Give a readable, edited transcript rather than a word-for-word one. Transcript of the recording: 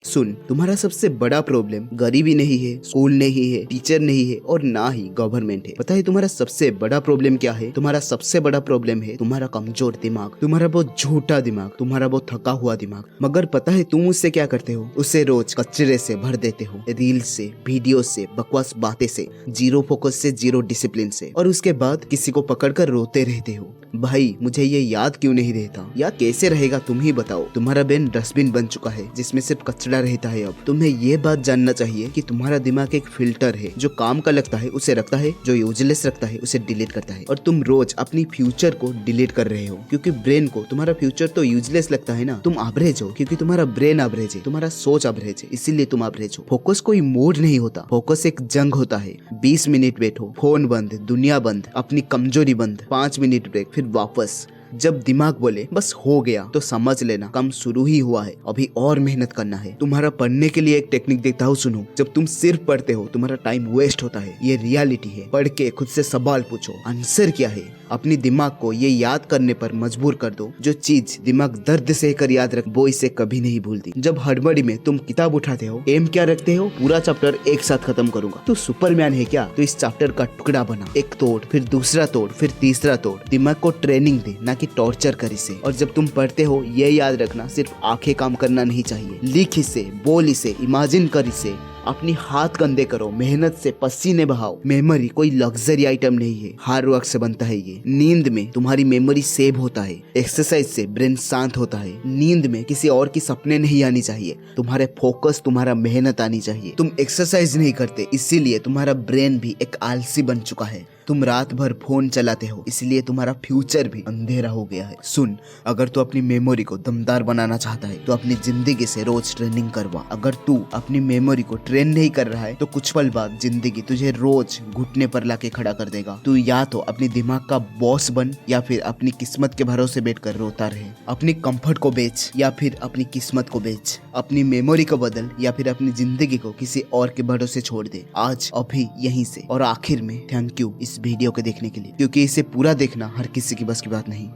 सुन, तुम्हारा सबसे बड़ा प्रॉब्लम गरीबी नहीं है, स्कूल नहीं है, टीचर नहीं है और ना ही गवर्नमेंट है। पता है तुम्हारा सबसे बड़ा प्रॉब्लम क्या है? तुम्हारा सबसे बड़ा प्रॉब्लम है तुम्हारा कमजोर दिमाग, तुम्हारा बहुत झूठा दिमाग, तुम्हारा बहुत थका हुआ दिमाग। मगर पता है तुम उससे क्या करते हो? उसे रोज कचरे से भर देते हो, रील से, वीडियो से, बकवास बातें से, जीरो फोकस से, जीरो डिसिप्लिन से, और उसके बाद किसी को पकड़कर रोते रहते हो। भाई मुझे ये याद क्यों नहीं रहता? या कैसे रहेगा तुम ही बताओ। तुम्हारा ब्रेन डस्टबिन बन चुका है जिसमें सिर्फ कचरा रहता है। अब तुम्हें ये बात जानना चाहिए कि तुम्हारा दिमाग एक फिल्टर है, जो काम का लगता है उसे रखता है, जो यूजलेस रखता है उसे डिलीट करता है। और तुम रोज अपनी फ्यूचर को डिलीट कर रहे हो क्योंकि ब्रेन को तुम्हारा फ्यूचर तो यूजलेस लगता है ना। तुम एवरेज हो क्योंकि तुम्हारा ब्रेन एवरेज है, तुम्हारा सोच एवरेज है, इसीलिए तुम एवरेज हो। फोकस कोई मोड नहीं होता, फोकस एक जंग होता है। 20 मिनट बैठो, फोन बंद, दुनिया बंद, अपनी कमजोरी बंद, 5 मिनट ब्रेक, फिर वापस। जब दिमाग बोले बस हो गया तो समझ लेना काम शुरू ही हुआ है, अभी और मेहनत करना है। तुम्हारा पढ़ने के लिए एक टेक्निक देता हूँ, सुनो। जब तुम सिर्फ पढ़ते हो तुम्हारा टाइम वेस्ट होता है, ये रियलिटी है। पढ़ के खुद से सवाल पूछो, आंसर क्या है। अपनी दिमाग को ये याद करने पर मजबूर कर दो। जो चीज दिमाग दर्द से कर याद रख, वो इसे कभी नहीं भूलती। जब हड़बड़ी में तुम किताब उठाते हो, एम क्या रखते हो? पूरा चैप्टर एक साथ खत्म करूंगा। तू सुपरमैन है क्या? तो इस चैप्टर का टुकड़ा बना, एक तोड़, फिर दूसरा तोड़, फिर तीसरा तोड़। दिमाग को ट्रेनिंग दे, ना कि टॉर्चर कर इसे। और जब तुम पढ़ते हो ये याद रखना, सिर्फ आंखें काम करना नहीं चाहिए। लिख इसे, बोल इसे, इमेजिन कर इसे। अपनी हाथ कंधे करो, मेहनत से पसीने बहाओ। मेमोरी कोई लग्जरी आइटम नहीं है, हार्ड वर्क से बनता है ये। नींद में तुम्हारी मेमोरी सेव होता है, एक्सरसाइज से ब्रेन शांत होता है। नींद में किसी और की सपने नहीं आनी चाहिए, तुम्हारे फोकस, तुम्हारा मेहनत आनी चाहिए। तुम एक्सरसाइज नहीं करते, इसीलिए तुम्हारा ब्रेन भी एक आलसी बन चुका है। तुम रात भर फोन चलाते हो, इसलिए तुम्हारा फ्यूचर भी अंधेरा हो गया है। सुन, अगर तू अपनी मेमोरी को दमदार बनाना चाहता है तो अपनी जिंदगी से रोज ट्रेनिंग करवा। अगर तू अपनी मेमोरी को ट्रेन नहीं कर रहा है तो कुछ पल बाद जिंदगी तुझे रोज घुटने पर लाके खड़ा कर देगा। तू या तो अपनी दिमाग का बॉस बन या फिर अपनी किस्मत के भरोसे बैठकर रोता रहे। अपनी कंफर्ट को बेच या फिर अपनी किस्मत को बेच। अपनी मेमोरी को बदल या फिर अपनी जिंदगी को किसी और के भरोसे छोड़ दे, आज अभी यहीं से। और आखिर में थैंक यू इस वीडियो को देखने के लिए, क्योंकि इसे पूरा देखना हर किसी की बस की बात नहीं।